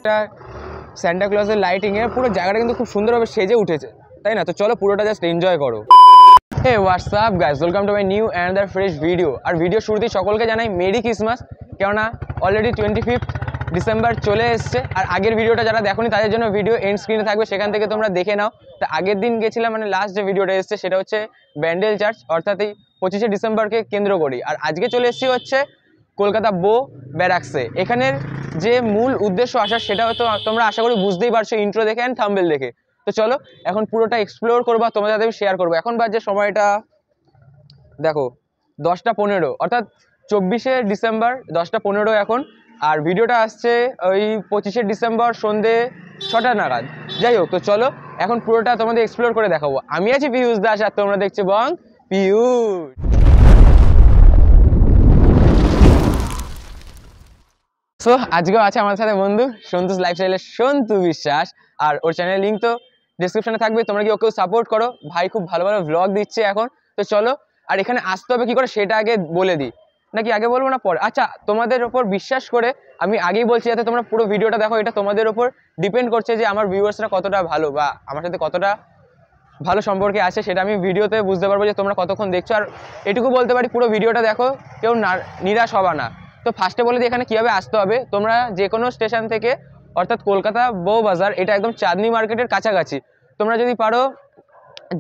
একটা স্যান্টা ক্লজের লাইটিংয়ে পুরো জায়গাটা কিন্তু খুব সুন্দরভাবে সেজে উঠেছে, তাই না? তো চলো পুরোটা জাস্ট এনজয় করো। Hey what's up guys, welcome to my new another fresh video. আর ভিডিও শুরুতেই সকলকে জানাই মেরি ক্রিসমাস, কেননা অলরেডি 25 ডিসেম্বর চলে এসছে। আর আগের ভিডিওটা যারা দেখোনি তাদের জন্য ভিডিও এন্ড স্ক্রিনে থাকবে, সেখান থেকে তোমরা দেখে নাও। তো আগের দিন গেছিলাম, মানে লাস্ট যে ভিডিওটা এসছে সেটা হচ্ছে ব্যান্ডেল চার্চ, অর্থাৎ এই 25শে ডিসেম্বরকে কেন্দ্র করি। আর আজকে চলে এসেছি হচ্ছে কলকাতা বো ব্যারাকসে। এখানের যে মূল উদ্দেশ্য আসার সেটা হয়তো তোমরা আশা করি বুঝতেই পারছো ইন্ট্রো দেখে অ্যান্ড থাম্বনেল দেখে। তো চলো এখন পুরোটা এক্সপ্লোর করবো, তোমাদের সাথে আমি শেয়ার করবো। এখন বাজে সময়টা দেখো 10টা 15, অর্থাৎ 24শে ডিসেম্বর 10টা 15 এখন। আর ভিডিওটা আসছে ওই 25শে ডিসেম্বর সন্ধে 6টা নাগাদ। যাই হোক, তো চলো এখন পুরোটা তোমাদের এক্সপ্লোর করে দেখাবো। আমি আছি পিয়ুষ দাস আর তোমরা দেখছো বং পিয়ুষ। সো আজকেও আছে আমার সাথে বন্ধু সন্তোষ লাইফস্টাইলের সন্তু বিশ্বাস, আর ওর চ্যানেলের লিঙ্ক তো ডিসক্রিপশনে থাকবে, তোমরা কি ওকেও সাপোর্ট করো। ভাই খুব ভালো ভালো ভ্লগ দিচ্ছে এখন। তো চলো, আর এখানে আসতে হবে কি করে সেটা আগে বলে দিই, নাকি আগে বলবো না পরে? আচ্ছা, তোমাদের ওপর বিশ্বাস করে আমি আগেই বলছি যাতে তোমরা পুরো ভিডিওটা দেখো। এটা তোমাদের ওপর ডিপেন্ড করছে যে আমার ভিউয়ার্সরা কতটা ভালো বা আমার সাথে কতটা ভালো সম্পর্কে আছে, সেটা আমি ভিডিওতে বুঝতে পারবো যে তোমরা কতক্ষণ দেখছো। আর এটুকু বলতে পারি পুরো ভিডিওটা দেখো, কেউ নিরাশ হবা না। তো ফার্স্টে বলে দিই এখানে কীভাবে আসতে হবে। তোমরা যে কোনো স্টেশন থেকে, অর্থাৎ কলকাতা বউ বাজার, এটা একদম চাঁদনি মার্কেটের কাছাকাছি। তোমরা যদি পারো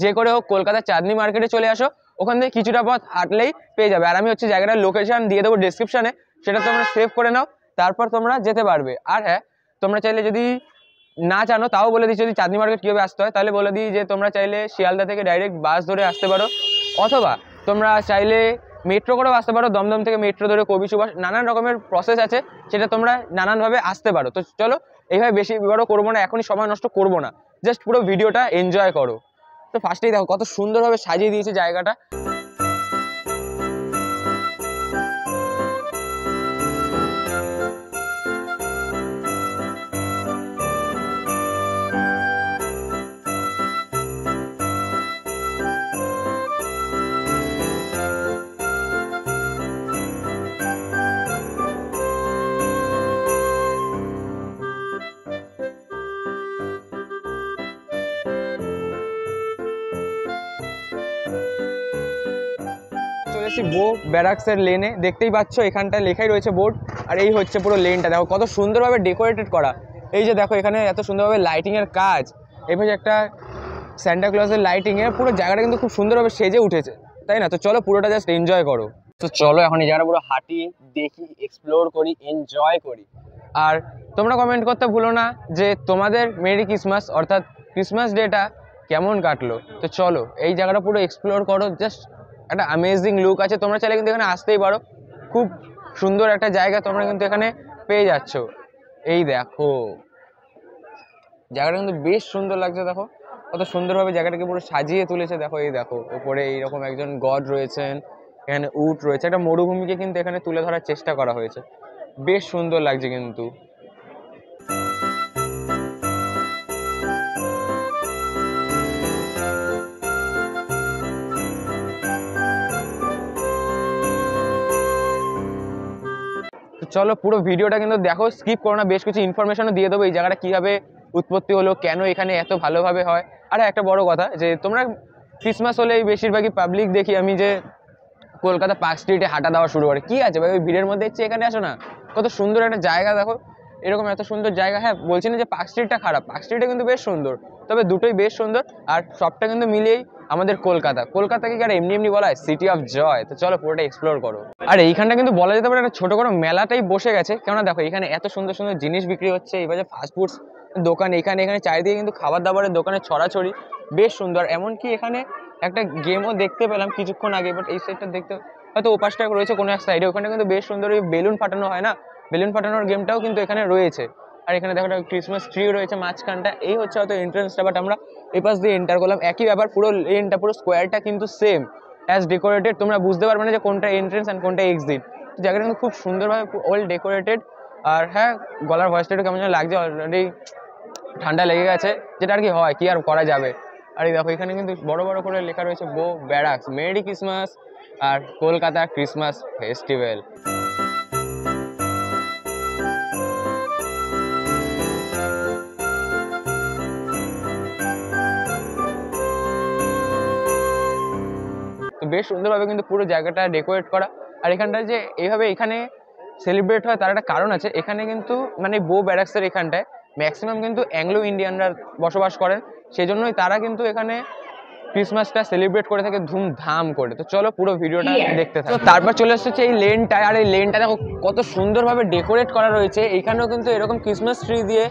যে করে হোক কলকাতা চাঁদনি মার্কেটে চলে আসো, ওখান থেকে কিছুটা পথ হাঁটলেই পেয়ে যাবে। আর আমি হচ্ছে জায়গাটার লোকেশন দিয়ে দেবো ডেসক্রিপশানে, সেটা তোমরা সেভ করে নাও, তারপর তোমরা যেতে পারবে। আর হ্যাঁ, তোমরা চাইলে যদি না জানো তাও বলে দিই, যদি চাঁদনি মার্কেট কীভাবে আসতে হয় তাহলে বলে দিই যে তোমরা চাইলে শিয়ালদা থেকে ডাইরেক্ট বাস ধরে আসতে পারো, অথবা তোমরা চাইলে মেট্রো করেও আসতে পারো। দমদম থেকে মেট্রো ধরে কবি সুভাষ, নানান রকমের প্রসেস আছে, সেটা তোমরা নানানভাবে আসতে পারো। তো চলো এইভাবে বেশি বড় করবো না, এখনই সময় নষ্ট করবো না, জাস্ট পুরো ভিডিওটা এনজয় করো। তো ফার্স্টেই দেখো কত সুন্দরভাবে সাজিয়ে দিয়েছে জায়গাটা। বো ব্যারাকসের লেনে দেখতেই পাচ্ছ, এখানটায় লেখাই রয়েছে বোর্ড। আর এই হচ্ছে পুরো লেনটা, দেখো কত সুন্দরভাবে ডেকোরেটেড করা। এই যে দেখো এখানে এত সুন্দরভাবে লাইটিংয়ের কাজ, এভাবে একটা স্যান্টা ক্লজের লাইটিংয়ে পুরো জায়গাটা কিন্তু খুব সুন্দরভাবে সেজে উঠেছে, তাই না? তো চলো পুরোটা জাস্ট এনজয় করো। তো চলো এখন এই জায়গাটা পুরো হাঁটি, দেখি, এক্সপ্লোর করি, এনজয় করি। আর তোমরা কমেন্ট করতে ভুলো না যে তোমাদের মেরি ক্রিসমাস অর্থাৎ ক্রিসমাস ডেটা কেমন কাটলো। তো চলো এই জায়গাটা পুরো এক্সপ্লোর করো, জাস্ট একটা অ্যামেজিং লুক আছে। তোমরা চাইলে কিন্তু এখানে আসতেই পারো, খুব সুন্দর একটা জায়গা তোমরা কিন্তু এখানে পেয়ে যাচ্ছ। এই দেখো জায়গাটা কিন্তু বেশ সুন্দর লাগছে, দেখো কত সুন্দরভাবে জায়গাটাকে পুরো সাজিয়ে তুলেছে। দেখো এই দেখো উপরে এইরকম একজন গড রয়েছেন, এখানে উট রয়েছে, একটা মরুভূমিকে কিন্তু এখানে তুলে ধরার চেষ্টা করা হয়েছে, বেশ সুন্দর লাগছে কিন্তু। চলো পুরো ভিডিওটা কিন্তু দেখো, স্কিপ করো না, বেশ কিছু ইনফরমেশনও দিয়ে দেবো এই জায়গাটা কীভাবে উৎপত্তি হলো, কেন এখানে এত ভালোভাবে হয়। আর একটা বড় কথা যে তোমরা ক্রিসমাস হলেই বেশিরভাগই পাবলিক দেখি আমি যে কলকাতা পার্ক স্ট্রিটে হাঁটা দেওয়া শুরু করে। কি আছে ভাই ওই ভিড়ের মধ্যে ইচ্ছে এখানে আসো না, কত সুন্দর একটা জায়গা দেখো, এরকম এত সুন্দর জায়গা। হ্যাঁ বলছি না যে পার্ক স্ট্রিটটা খারাপ, পার্ক স্ট্রিটে কিন্তু বেশ সুন্দর, তবে দুটোই বেশ সুন্দর। আর সবটা কিন্তু মিলিয়েই আমাদের কলকাতাকে কি আর এমনি এমনি বলা হয় সিটি অফ জয়। তো চলো পুরোটা এক্সপ্লোর করো। আর এইখানটা কিন্তু বলা যেতে পারে একটা ছোট করে মেলাটাই বসে গেছে, কেননা দেখো এখানে এত সুন্দর সুন্দর জিনিস বিক্রি হচ্ছে, এই বাজে ফাস্টফুডস দোকান, এখানে চারিদিকে কিন্তু খাবার দাবারের দোকানের ছড়াছড়ি, বেশ সুন্দর। এমনকি এখানে একটা গেমও দেখতে পেলাম কিছুক্ষণ আগে, বাট এই সাইডটা দেখতে হয়তো ওপাশটা রয়েছে কোনো এক সাইডে, ওখানে কিন্তু বেশ সুন্দর ওই বেলুন ফাটানো হয় না, বেলুন ফাটানোর গেমটাও কিন্তু এখানে রয়েছে। আর এখানে দেখো একটা ক্রিসমাস ট্রি রয়েছে মাঝখানটা, এই হচ্ছে হয়তো এন্ট্রান্সটা, বাট আমরা এই পাশ দিয়ে এন্টার করলাম, একই ব্যাপার, পুরো লেনটা পুরো স্কোয়ারটা কিন্তু সেম অ্যাজ ডেকোরেটেড, তোমরা বুঝতে পারবে না যে কোনটা এন্ট্রেন্স অ্যান্ড কোনটা এক্সিট। জায়গাটা কিন্তু খুব সুন্দরভাবে ওয়েল ডেকোরেটেড। আর হ্যাঁ, গলার ভয়েসটা একটু কেমন যেন লাগছে, অলরেডি ঠান্ডা লেগে গেছে, যেটা আর কি হয়, কি আর করা যাবে। আর এই দেখো এখানে কিন্তু বড় বড় করে লেখা রয়েছে বো ব্যারাকস মেরি ক্রিসমাস আর কলকাতা ক্রিসমাস ফেস্টিভ্যাল। তো বেশ সুন্দরভাবে কিন্তু পুরো জায়গাটা ডেকোরেট করা। আর এখানটা যে এইভাবে এখানে সেলিব্রেট হয় তার একটা কারণ আছে। এখানে কিন্তু মানে বো ব্যারাক্সের এখানটায় ম্যাক্সিমাম কিন্তু অ্যাংলো ইন্ডিয়ানরা বসবাস করেন, সেজন্যই তারা কিন্তু এখানে ক্রিসমাসটা সেলিব্রেট করে থাকে ধুমধাম করে। তো চলো পুরো ভিডিওটা দেখতে থাকো। তারপর চলে এসেছে এই লেনটা, আর এই লেনটা দেখো কত সুন্দরভাবে ডেকোরেট করা রয়েছে। এইখানেও কিন্তু এরকম ক্রিসমাস ট্রি দিয়ে,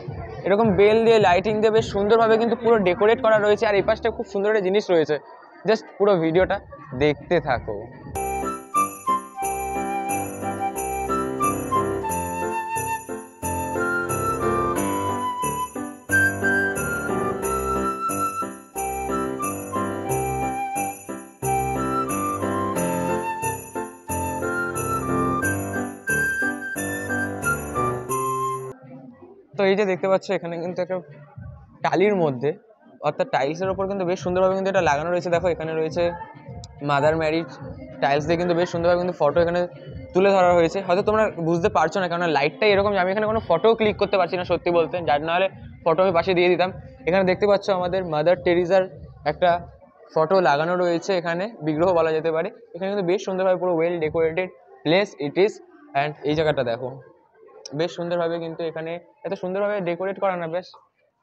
এরকম বেল দিয়ে, লাইটিং দিয়ে বেশ সুন্দরভাবে কিন্তু পুরো ডেকোরেট করা রয়েছে। আর এই পাশটা খুব সুন্দর একটা জিনিস রয়েছে, জাস্ট পুরো ভিডিওটা দেখতে থাকো। তো এই যে দেখতে পাচ্ছ এখানে কিন্তু একটা টালির মধ্যে, অর্থাৎ টাইলসের ওপর কিন্তু বেশ সুন্দরভাবে কিন্তু এটা লাগানো রয়েছে। দেখো এখানে রয়েছে মাদার ম্যারিজ, টাইলস দিয়ে কিন্তু বেশ সুন্দরভাবে কিন্তু ফটো এখানে তুলে ধরা হয়েছে। হয়তো তোমরা বুঝতে পারছো না, কারণ লাইটটাই এরকম যে আমি এখানে কোনো ফটো ক্লিক করতে পারছি না সত্যি বলতে, যার না হলে ফটো আমি পাশে দিয়ে দিতাম। এখানে দেখতে পাচ্ছ আমাদের মাদার টেরিজার একটা ফটো লাগানো রয়েছে, এখানে বিগ্রহ বলা যেতে পারে। এখানে কিন্তু বেশ সুন্দরভাবে পুরো well decorated place it is. And এই জায়গাটা দেখো বেশ সুন্দরভাবে কিন্তু এখানে এত সুন্দরভাবে ডেকোরেট করা না, বেশ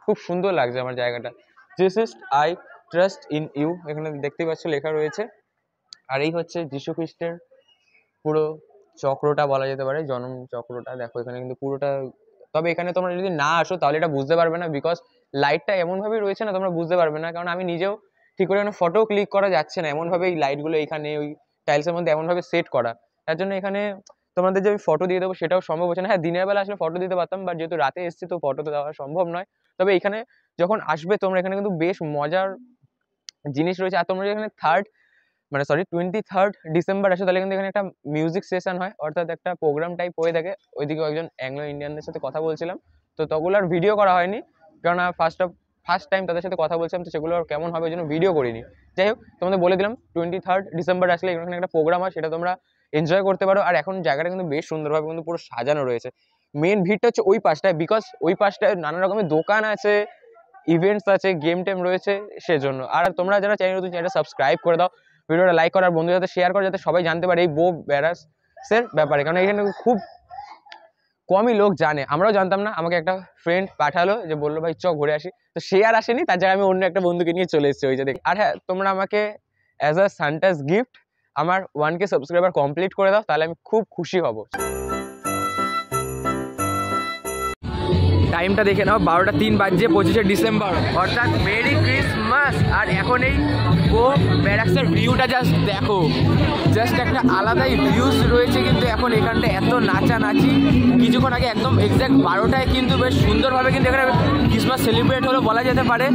খুব সুন্দর লাগছে আমার জায়গাটা। Jesus I trust in you, এখানে দেখতে পাচ্ছ লেখা রয়েছে। আর এই হচ্ছে যীশু খ্রিস্টের পুরো চক্রটা বলা যেতে পারে, জনম চক্রটা দেখো এখানে কিন্তু পুরোটা। তবে এখানে তোমরা যদি না আসো তাহলে এটা বুঝতে পারবে না, বিকজ লাইটটা এমনভাবেই রয়েছে না, তোমরা বুঝতে পারবে না। কারণ আমি নিজেও ঠিক করে এখানে ফটো ক্লিক করা যাচ্ছে না, এমনভাবে এই লাইটগুলো এখানে ওই টাইলসের মধ্যে এমনভাবে সেট করা, তার জন্য এখানে তোমাদের যে আমি ফটো দিয়ে দেবো সেটাও সম্ভব হচ্ছে না। হ্যাঁ, দিনের বেলা আসলে ফটো দিতে পারতাম, বাট যেহেতু রাতে এসেছি তো ফটো তো দেওয়া সম্ভব নয়। তবে এখানে যখন আসবে তোমরা, এখানে কিন্তু বেশ মজার জিনিস রয়েছে। আর তোমরা এখানে 23 ডিসেম্বর আসে, তাহলে কিন্তু এখানে একটা মিউজিক সেশন হয়, অর্থাৎ একটা প্রোগ্রাম টাইপ হয়ে থাকে। ওইদিকে একজন অ্যাংলো ইন্ডিয়ানদের সাথে কথা বলছিলাম, তো তখন আর ভিডিও করা হয়নি, কারণ ফার্স্ট টাইম তাদের সাথে কথা বলছিলাম, তো সেগুলো কেমন হবে ওই জন্য ভিডিও করিনি। যাই হোক, তোমাদের বলে দিলাম 23 ডিসেম্বর আসলে এখানে একটা প্রোগ্রাম হয়, সেটা তোমরা এনজয় করতে পারো। আর এখন জায়গাটা কিন্তু বেশ সুন্দরভাবে কিন্তু পুরো সাজানো রয়েছে। মেন ভিড়টা হচ্ছে ওই পাশটায়, বিকজ ওই পাশটায় নানা রকমের দোকান আছে, ইভেন্টস আছে, গেম টেম রয়েছে, সেজন্য। আর তোমরা যারা চ্যানেলটা সাবস্ক্রাইব করে দাও, ভিডিওটা লাইক করার, বন্ধুদের সাথে শেয়ার করো, যাতে সবাই জানতে পারে এই বো ব্যারাক্সের ব্যাপারে। কারণ এখানে খুব কমই লোক জানে, আমরাও জানতাম না। আমাকে একটা ফ্রেন্ড পাঠালো, যে বললো ভাই চ ঘুরে আসি, তো সে আর আসেনি, তার জায়গায় আমি অন্য একটা বন্ধুকে নিয়ে চলে এসেছি ওই যে। আর হ্যাঁ, তোমরা আমাকে অ্যাজ আ সান্টাস গিফট আমার 1K সাবস্ক্রাইবার কমপ্লিট করে দাও, তাহলে আমি খুব খুশি হব। টাইমটা দেখে নাও, 12:03 বাজছে, 25শে ডিসেম্বর, অর্থাৎ মেরি ক্রিসমাস। আর এখন এই বো ব্যারাক্সের ভিউটা জাস্ট দেখো, জাস্ট একটা আলাদাই ভিউজ রয়েছে কিন্তু এখন এখানটা। এত নাচানাচি, কিছুক্ষণ আগে একদম এক্স্যাক্ট 12টায় কিন্তু বেশ সুন্দরভাবে কিন্তু এখানে ক্রিসমাস সেলিব্রেট হলো বলা যেতে পারে।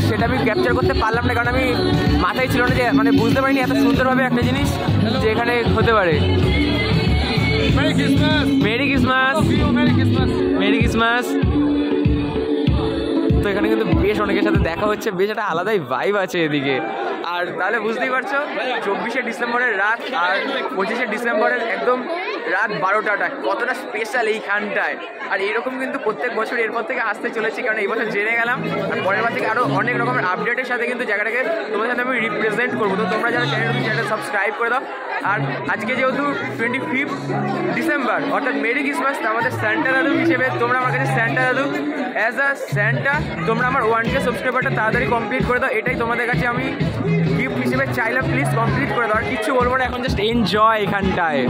সেটা আমি ক্যাপচার করতে পারলাম না, কারণ আমি মাথায় ছিল না, যে মানে বুঝতে পারিনি এত সুন্দরভাবে একটা জিনিস যে এখানে হতে পারে। Merry Christmas, merry Christmas, merry Christmas, merry Christmas. তো এখানে কিন্তু বেশ অনেকের সাথে দেখা হচ্ছে, বেশ একটা আলাদাই ভাইব আছে এদিকে। আর তাহলে বুঝতেই পারছো 24শে ডিসেম্বরের রাত আর 25শে ডিসেম্বরের একদম রাত 12টাটা কতটা স্পেশাল এইখানটায়। আর এইরকম কিন্তু প্রত্যেক বছর এরপর থেকে আসতে চলেছি, কারণ এই বছর জেনে গেলাম, আর পরের বার থেকে আরও অনেক রকমের আপডেটের সাথে কিন্তু জায়গাটাকে তোমাদের সাথে আমি রিপ্রেজেন্ট করবো। তো তোমরা যারা চ্যানেলটা সাবস্ক্রাইব করে দাও। আর আজকে যেহেতু 25 ডিসেম্বর, অর্থাৎ মেরি ক্রিসমাস, আমাদের স্যান্টা দাদু হিসেবে তোমরা আমার কাছে স্যান্টা দাদু, অ্যাজ আ স্যান্টা তোমরা আমার 1K সাবস্ক্রাইবারটা তাড়াতাড়ি কমপ্লিট করে দাও, এটাই তোমাদের কাছে আমি গিফট হিসেবে চাইলাম। প্লিজ কমপ্লিট করে দাও, আর কিচ্ছু বলবো না, এখন জাস্ট এনজয় এখানটায়।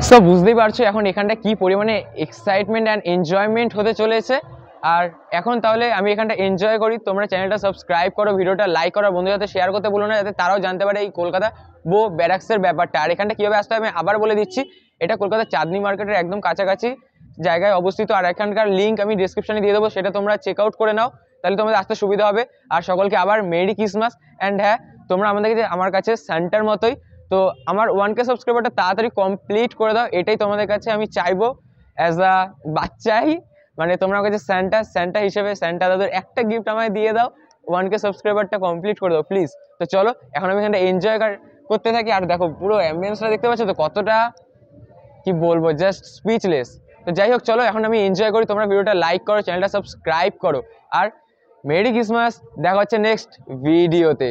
সো বুঝতেই পারছো এখন এখানটা কি পরিমাণে এক্সাইটমেন্ট অ্যান্ড এনজয়মেন্ট হতে চলেছে। আর এখন তাহলে আমি এখানটা এনজয় করি। তোমরা চ্যানেলটা সাবস্ক্রাইব করো, ভিডিওটা লাইক করো, বন্ধুদের সাথে শেয়ার করতে বলো না, যাতে তারাও জানতে পারে এই কলকাতা বো ব্যারাক্সের ব্যাপারটা। আর এখানটা কীভাবে আসতে হবে আমি আবার বলে দিচ্ছি, এটা কলকাতা চাঁদনি মার্কেটের একদম কাছাকাছি, জায়গায় অবস্থিত, আর এখানকার লিঙ্ক আমি ডিসক্রিপশনে দিয়ে দেবো, সেটা তোমরা চেক আউট করে নাও, তাহলে তোমাদের আসতে সুবিধা হবে। আর সকলকে আবার মেরি ক্রিসমাস। অ্যান্ড হ্যাঁ, তোমরা আমার কাছে সান্টার মতোই, তো আমার 1K সাবস্ক্রাইবারটা তাড়াতাড়ি কমপ্লিট করে দাও, এটাই তোমাদের কাছে আমি চাইবো অ্যাজ আ বাচ্চাই। মানে তোমরা কাছে স্যান্টা হিসেবে স্যান্টা দাদুর একটা গিফট আমায় দিয়ে দাও, 1K সাবস্ক্রাইবারটা কমপ্লিট করে দাও প্লিজ। তো চলো এখন আমি এখানটা এনজয় করতে থাকি। আর দেখো পুরো অ্যাম্বিয়েন্সটা দেখতে পাচ্ছ তো কতটা কি বলবো, জাস্ট স্পিচলেস। তো যাই হোক, চলো এখন আমি এনজয় করি, তোমরা ভিডিওটা লাইক করো, চ্যানেলটা সাবস্ক্রাইব করো, আর মেরি ক্রিসমাস। দেখা হচ্ছে নেক্সট ভিডিওতে।